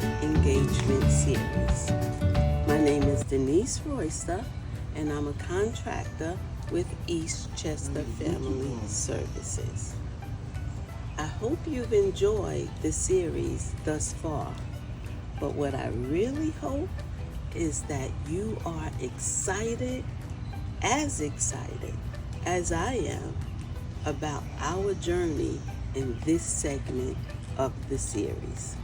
engagement series. My name is Denise Royster, and I'm a contractor with Eastchester Family Services. I hope you've enjoyed the series thus far, but what I really hope is that you are excited as I am about our journey in this segment of the series.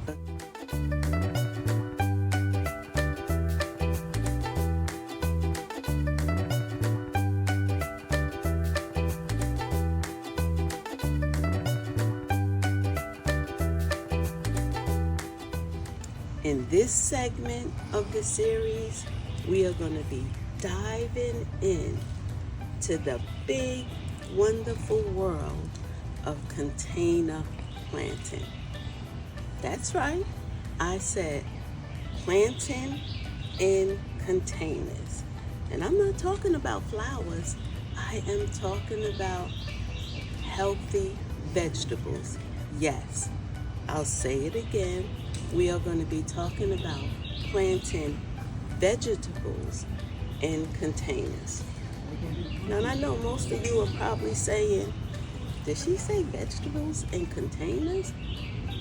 In this segment of the series, we are going to be diving in to the big, wonderful world of container planting. That's right, I said planting in containers. And I'm not talking about flowers, I am talking about healthy vegetables. Yes, I'll say it again. We are going to be talking about planting vegetables in containers. Now, I know most of you are probably saying, did she say vegetables in containers?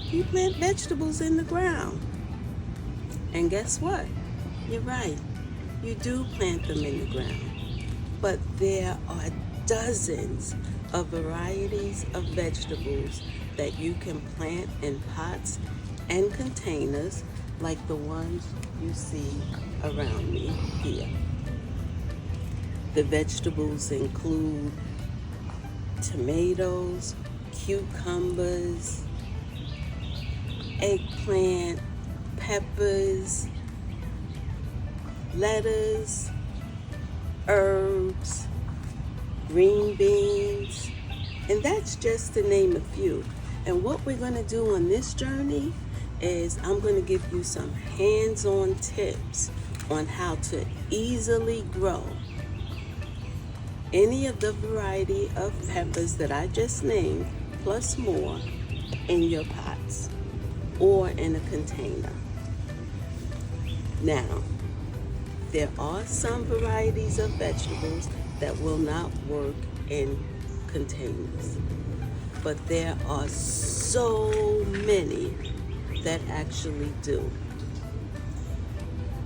You plant vegetables in the ground. And guess what? You're right. You do plant them in the ground. But there are dozens of varieties of vegetables that you can plant in pots and containers like the ones you see around me here. The vegetables include tomatoes, cucumbers, eggplant, peppers, lettuce, herbs, green beans, and that's just to name a few. And what we're going to do on this journey is I'm going to give you some hands-on tips on how to easily grow any of the variety of peppers that I just named, plus more, in your pots or in a container. Now, there are some varieties of vegetables that will not work in containers, but there are so many that actually do.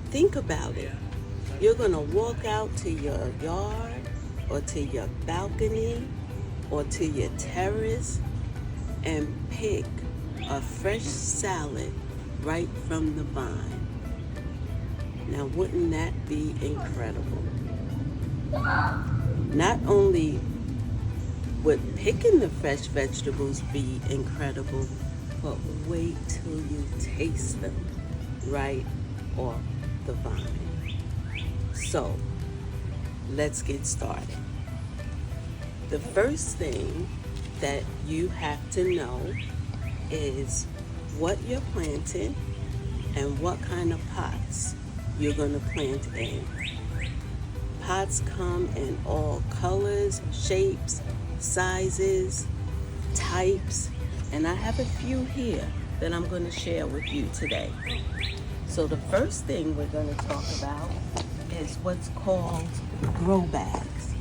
Think about it. You're going to walk out to your yard or to your balcony or to your terrace and pick a fresh salad right from the vine. Now, wouldn't that be incredible? Not only would picking the fresh vegetables be incredible, but wait till you taste them right off the vine. So, let's get started. The first thing that you have to know is what you're planting and what kind of pots you're going to plant in. Pots come in all colors, shapes, sizes, types, and I have a few here that I'm going to share with you today. So the first thing we're going to talk about is what's called grow bags.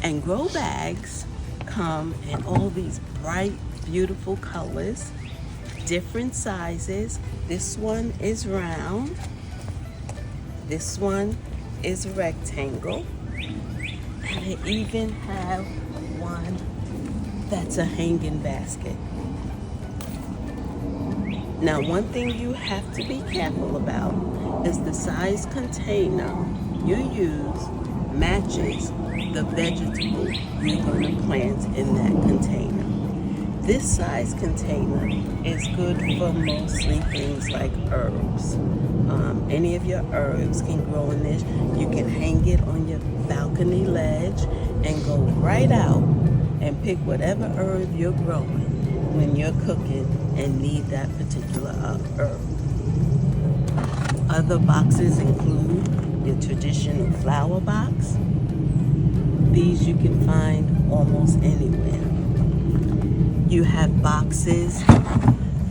And grow bags come in all these bright, beautiful colors, different sizes. This one is round. This one is rectangle. And I even have one that's a hanging basket. Now, one thing you have to be careful about is the size container you use matches the vegetable you're going to plant in that container. This size container is good for mostly things like herbs. Any of your herbs can grow in this. You can hang it on your balcony ledge and go right out and pick whatever herb you're growing when you're cooking and need that particular herb. Other boxes include your traditional flower box. These you can find almost anywhere. You have boxes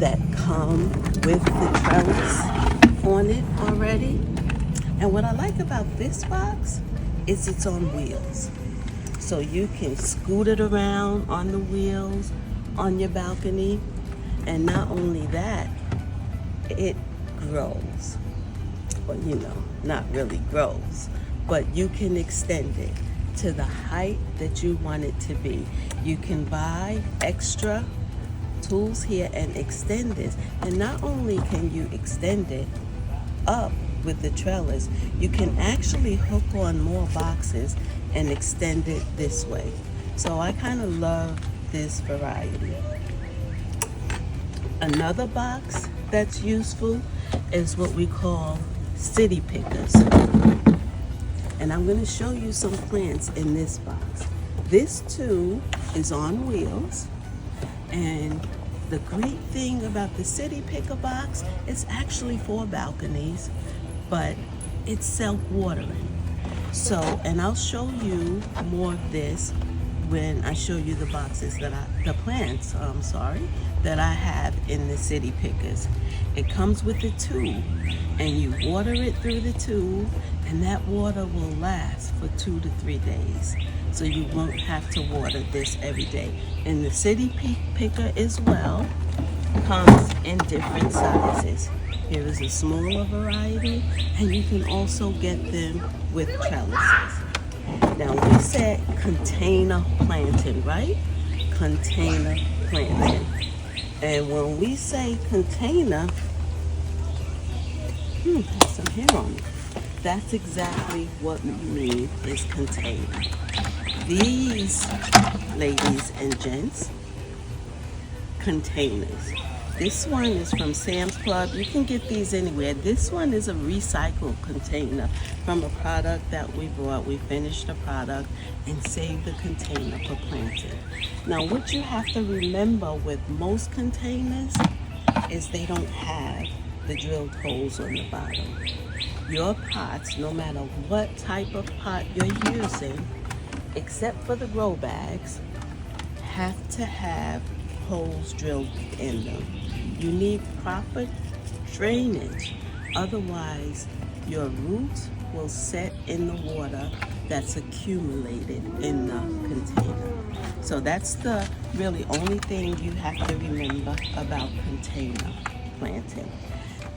that come with the trellis on it already. And what I like about this box is it's on wheels. So you can scoot it around on the wheels on your balcony. And not only that, it grows. Well, not really grows, but you can extend it to the height that you want it to be. You can buy extra tools here and extend this. And not only can you extend it up with the trellis, you can actually hook on more boxes and extend it this way. So I kind of love this variety. Another box that's useful is what we call city pickers. And I'm going to show you some plants in this box. This too is on wheels. And the great thing about the city picker box, it's actually for balconies, but it's self-watering. So, and I'll show you more of this when I show you the boxes that plants that I have in the city pickers. It comes with a tube, and you water it through the tube, and that water will last for 2 to 3 days. So you won't have to water this every day. And the city picker as well comes in different sizes. Here is a smaller variety, and you can also get them with trellises. Now we said container planting, right? Container planting. And when we say container, there's some hair on it. That's exactly what we mean is container. These, ladies and gents, containers. This one is from Sam's Club. You can get these anywhere. This one is a recycled container from a product that we bought. We finished the product and saved the container for planting. Now, what you have to remember with most containers is they don't have the drilled holes on the bottom. Your pots, no matter what type of pot you're using, except for the grow bags, have to have holes drilled in them. You need proper drainage, otherwise your roots will set in the water that's accumulated in the container. So that's the really only thing you have to remember about container planting.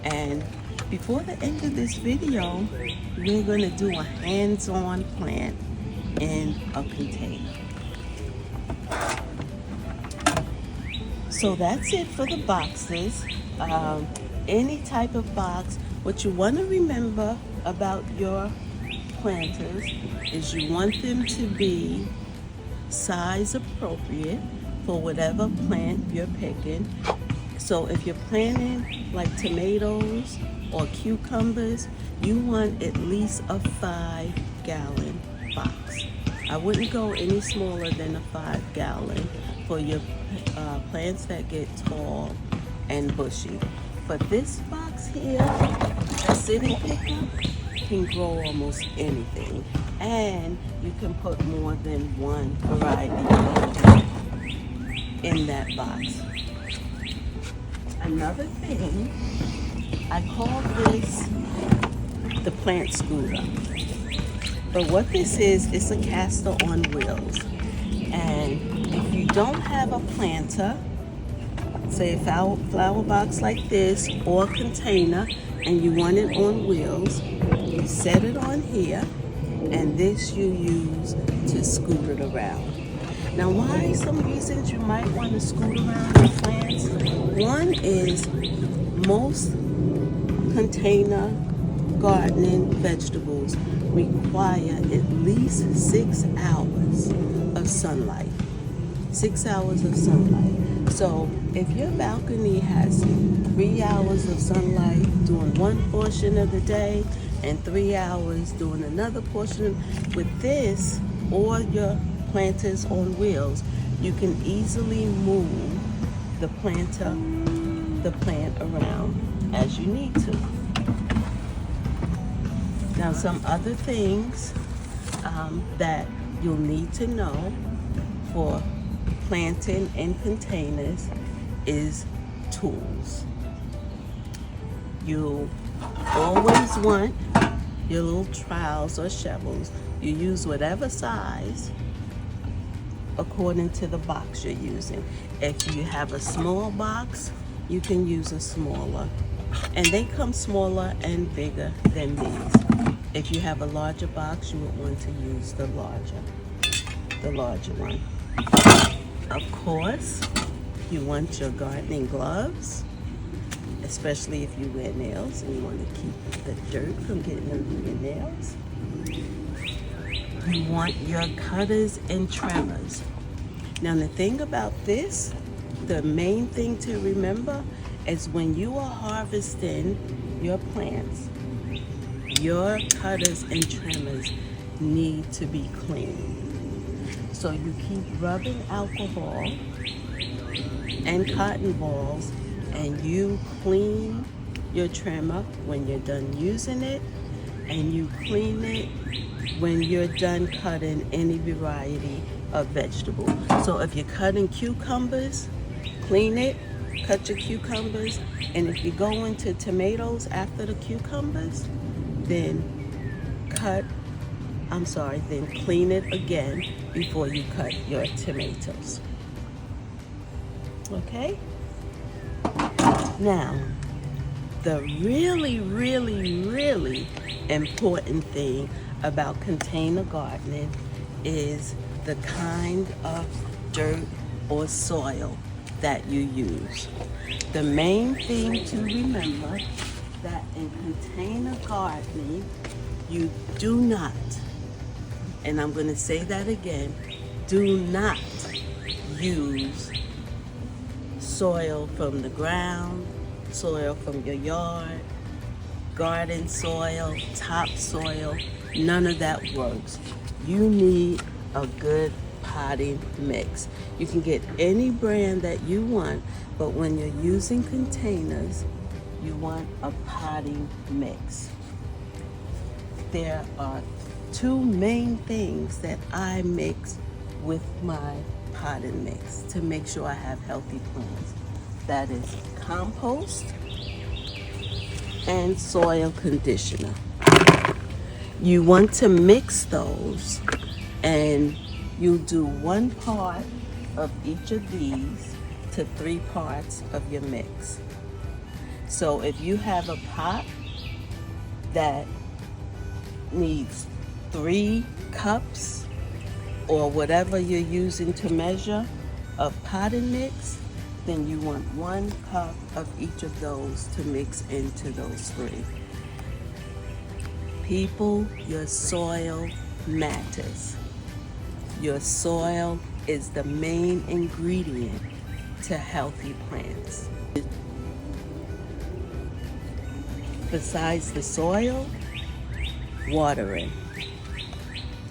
And before the end of this video, we're going to do a hands-on plant in a container. So that's it for the boxes. Any type of box. What you want to remember about your planters is you want them to be size appropriate for whatever plant you're picking. So if you're planting like tomatoes or cucumbers, you want at least a 5-gallon box. I wouldn't go any smaller than a 5-gallon for your plants that get tall and bushy. But this box here, the city picker, can grow almost anything. And you can put more than one variety in that box. Another thing, I call this the plant scooter. But what this is, it's a caster on wheels. And if you don't have a planter, say a flower box like this or a container, and you want it on wheels, you set it on here, and this you use to scoot it around. Now, why some reasons you might want to scoot around your plants? One is most container gardening vegetables require at least 6 hours of sunlight. 6 hours of sunlight. So if your balcony has 3 hours of sunlight during one portion of the day and 3 hours during another portion, with this or your planters on wheels, you can easily move the plant around as you need to. Now, some other things that you'll need to know for planting in containers is tools. You always want your little trowels or shovels. You use whatever size according to the box you're using. If you have a small box, you can use a smaller. And they come smaller and bigger than these. If you have a larger box, you would want to use the larger one. Of course, you want your gardening gloves, especially if you wear nails and you want to keep the dirt from getting under your nails. You want your cutters and trimmers. Now the thing about this, the main thing to remember is when you are harvesting your plants, your cutters and trimmers need to be clean. So you keep rubbing alcohol and cotton balls and you clean your trimmer when you're done using it, and you clean it when you're done cutting any variety of vegetable. So if you're cutting cucumbers, clean it, cut your cucumbers, and if you go into tomatoes after the cucumbers, then clean it again before you cut your tomatoes. Okay? Now, the really, really, really important thing about container gardening is the kind of dirt or soil that you use. The main thing to remember that in container gardening, you do not, and I'm going to say that again, do not use soil from the ground, soil from your yard, garden soil, topsoil. None of that works. You need a good potting mix. You can get any brand that you want, but when you're using containers, you want a potting mix. There are two main things that I mix with my potting mix to make sure I have healthy plants. That is compost and soil conditioner. You want to mix those, and you do 1 part of each of these to 3 parts of your mix. So if you have a pot that needs 3 cups or whatever you're using to measure of potting mix, then you want 1 cup of each of those to mix into those 3. People, your soil matters. Your soil is the main ingredient to healthy plants. Besides the soil, watering.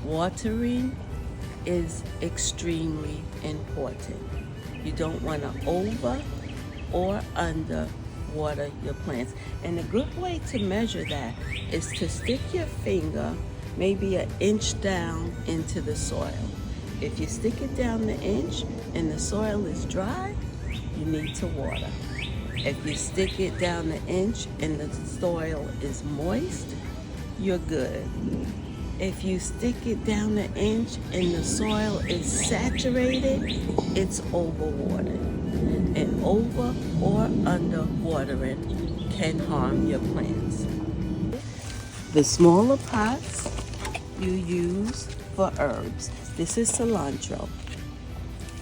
Watering is extremely important. You don't want to over or under water your plants. And a good way to measure that is to stick your finger maybe 1 inch down into the soil. If you stick it down 1 inch and the soil is dry, you need to water. If you stick it down 1 inch and the soil is moist, you're good. If you stick it down 1 inch and the soil is saturated, it's overwatered. And over or under watering can harm your plants. The smaller pots you use for herbs. This is cilantro.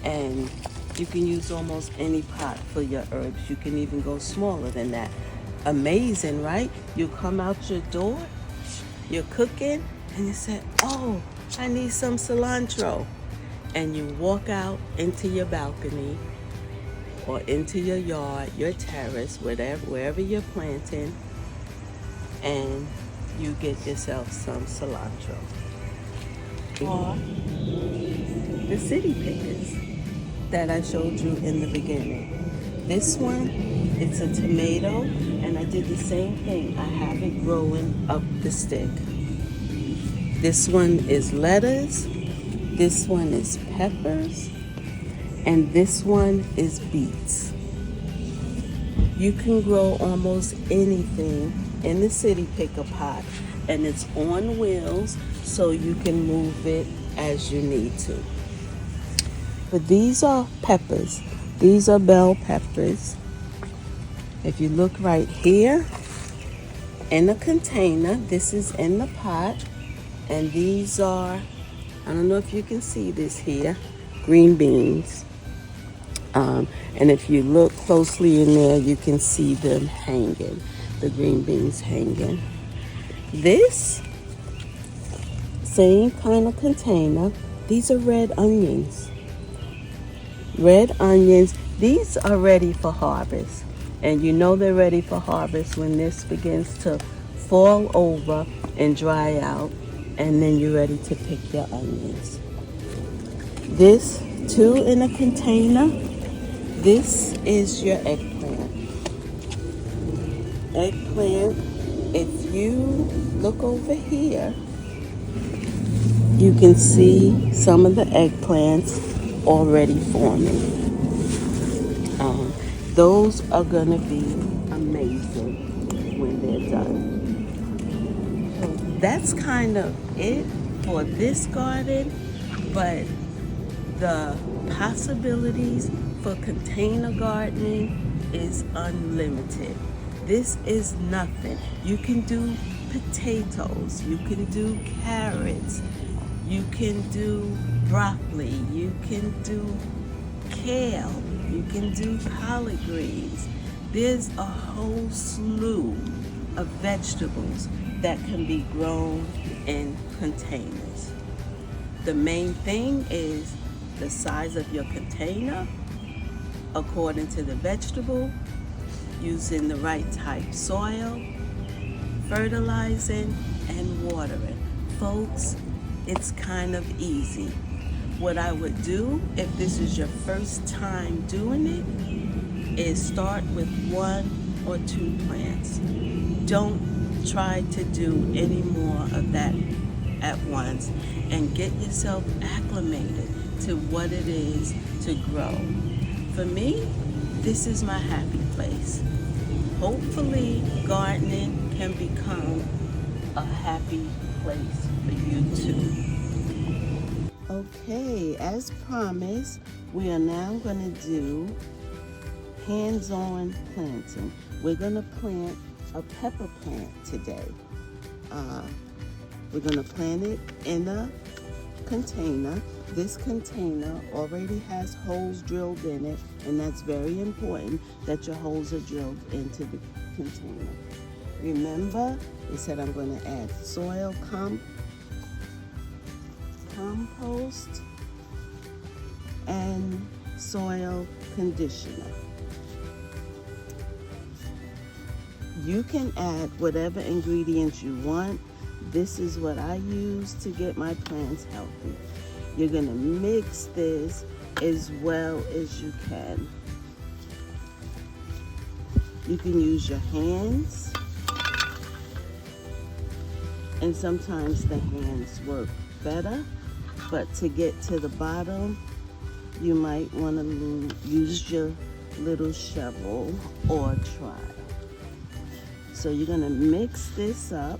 And you can use almost any pot for your herbs. You can even go smaller than that. Amazing, right? You come out your door, you're cooking, and you say, oh, I need some cilantro. And you walk out into your balcony or into your yard, your terrace, wherever you're planting, and you get yourself some cilantro. Or the city pickers that I showed you in the beginning. This one, it's a tomato, and I did the same thing. I have it growing up the stick. This one is lettuce, this one is peppers, and this one is beets. You can grow almost anything in the city picker pot, and it's on wheels so you can move it as you need to. But these are peppers. These are bell peppers. If you look right here in the container, this is in the pot, and these are, I don't know if you can see this here, green beans. And if you look closely in there, you can see them hanging, the green beans hanging. This same kind of container, these are red onions. Red onions, these are ready for harvest. And you know they're ready for harvest when this begins to fall over and dry out, and then you're ready to pick your onions. This too in a container. This is your eggplant. Eggplant, if you look over here, you can see some of the eggplants already forming. Those are gonna be amazing when they're done. So that's kind of it for this garden, but the possibilities for container gardening is unlimited. This is nothing. You can do potatoes, you can do carrots, you can do broccoli, you can do kale, you can do collard greens. There's a whole slew of vegetables that can be grown in containers. The main thing is the size of your container, according to the vegetable, using the right type soil, fertilizing, and watering. Folks, it's kind of easy. What I would do if this is your first time doing it is start with 1 or 2 plants. Don't try to do any more of that at once, and get yourself acclimated to what it is to grow. For me, this is my happy place. Hopefully, gardening can become a happy place for you too. Okay, as promised, we are now going to do hands-on planting. We're going to plant a pepper plant today. We're going to plant it in a container. This container already has holes drilled in it, and that's very important that your holes are drilled into the container. Remember, we said I'm going to add soil compost and soil conditioner. You can add whatever ingredients you want. This is what I use to get my plants healthy. You're going to mix this as well as you can. You can use your hands, and sometimes the hands work better, but to get to the bottom, you might want to use your little shovel or trowel. So you're going to mix this up.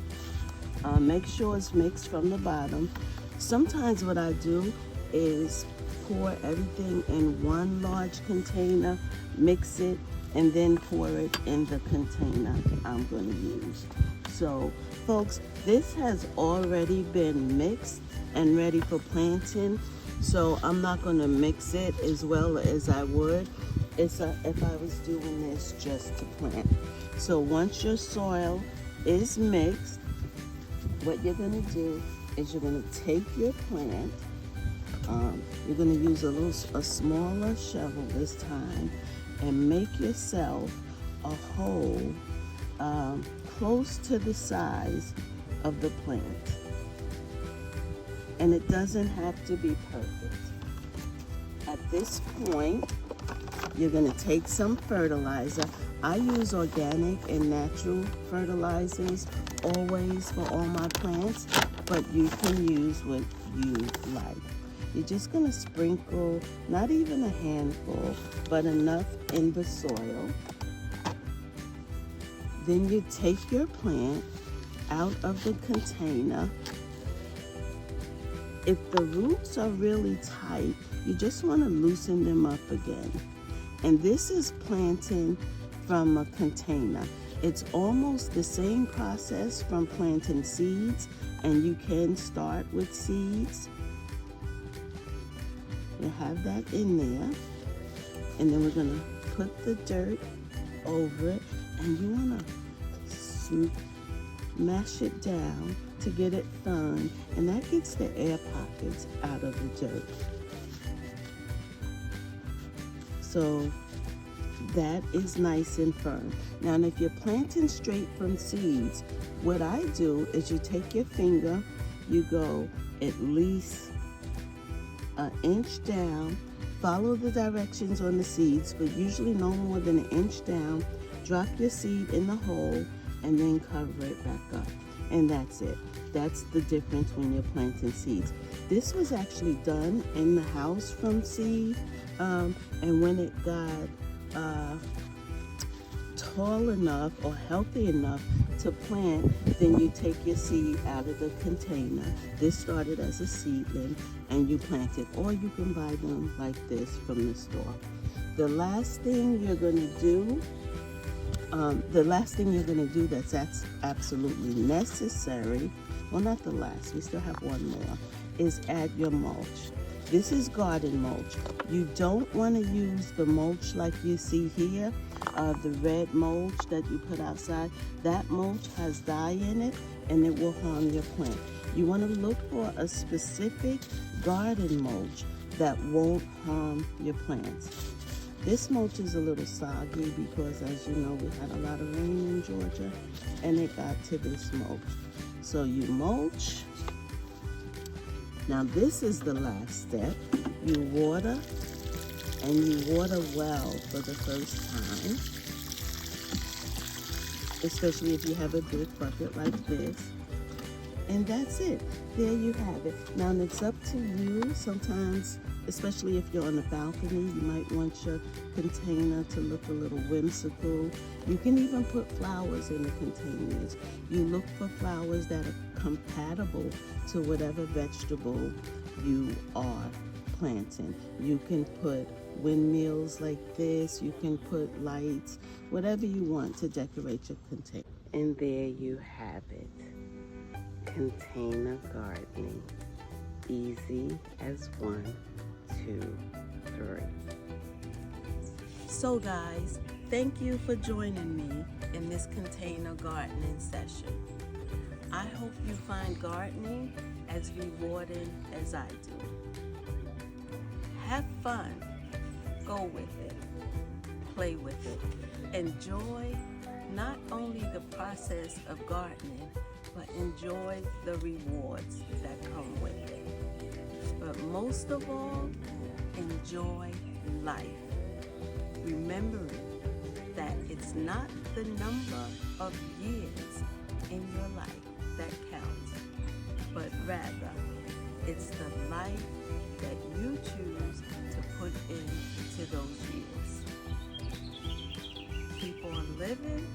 Make sure it's mixed from the bottom. Sometimes what I do is pour everything in one large container, mix it, and then pour it in the container I'm going to use. So, folks, this has already been mixed and ready for planting. So I'm not going to mix it as well as I would if I was doing this just to plant. So once your soil is mixed, what you're going to do is you're going to take your plant. You're going to use a smaller shovel this time and make yourself a hole close to the size of the plant. And it doesn't have to be perfect. At this point, you're going to take some fertilizer. I use organic and natural fertilizers always for all my plants, but you can use what you like. You're just going to sprinkle, not even a handful, but enough in the soil. Then you take your plant out of the container. If the roots are really tight, you just want to loosen them up again. And this is planting from a container. It's almost the same process from planting seeds, and you can start with seeds. You have that in there. And then we're gonna put the dirt over it, and you wanna mash it down to get it firm, and that gets the air pockets out of the dirt. So that is nice and firm. Now, if you're planting straight from seeds, what I do is you take your finger, you go at least an inch down, follow the directions on the seeds, but usually no more than an inch down. Drop your seed in the hole and then cover it back up. And that's it. That's the difference when you're planting seeds. This was actually done in the house from seed, and when it got tall enough or healthy enough to plant, then you take your seed out of the container. This started as a seedling and you plant it, or you can buy them like this from the store. The last thing you're gonna do, that's absolutely necessary, well, not the last, we still have one more, is add your mulch. This is garden mulch. You don't want to use the mulch like you see here, the red mulch that you put outside. That mulch has dye in it and it will harm your plant. You want to look for a specific garden mulch that won't harm your plants. This mulch is a little soggy because, as you know, we had a lot of rain in Georgia and it got to this mulch. So you mulch. Now this is the last step. You water, and you water well for the first time, especially if you have a big bucket like this. And that's it. There you have it. Now it's up to you. Sometimes, especially if you're on a balcony, you might want your container to look a little whimsical. You can even put flowers in the containers. You look for flowers that are compatible to whatever vegetable you are planting. You can put windmills like this. You can put lights, whatever you want to decorate your container. And there you have it. Container gardening. Easy as 1, 2, 3. So guys, thank you for joining me in this container gardening session. I hope you find gardening as rewarding as I do. Have fun. Go with it. Play with it. Enjoy not only the process of gardening, but enjoy the rewards that come with it. But most of all, enjoy life. Remembering that it's not the number of years in your life that counts, but rather it's the life that you choose to put into those years. Keep on living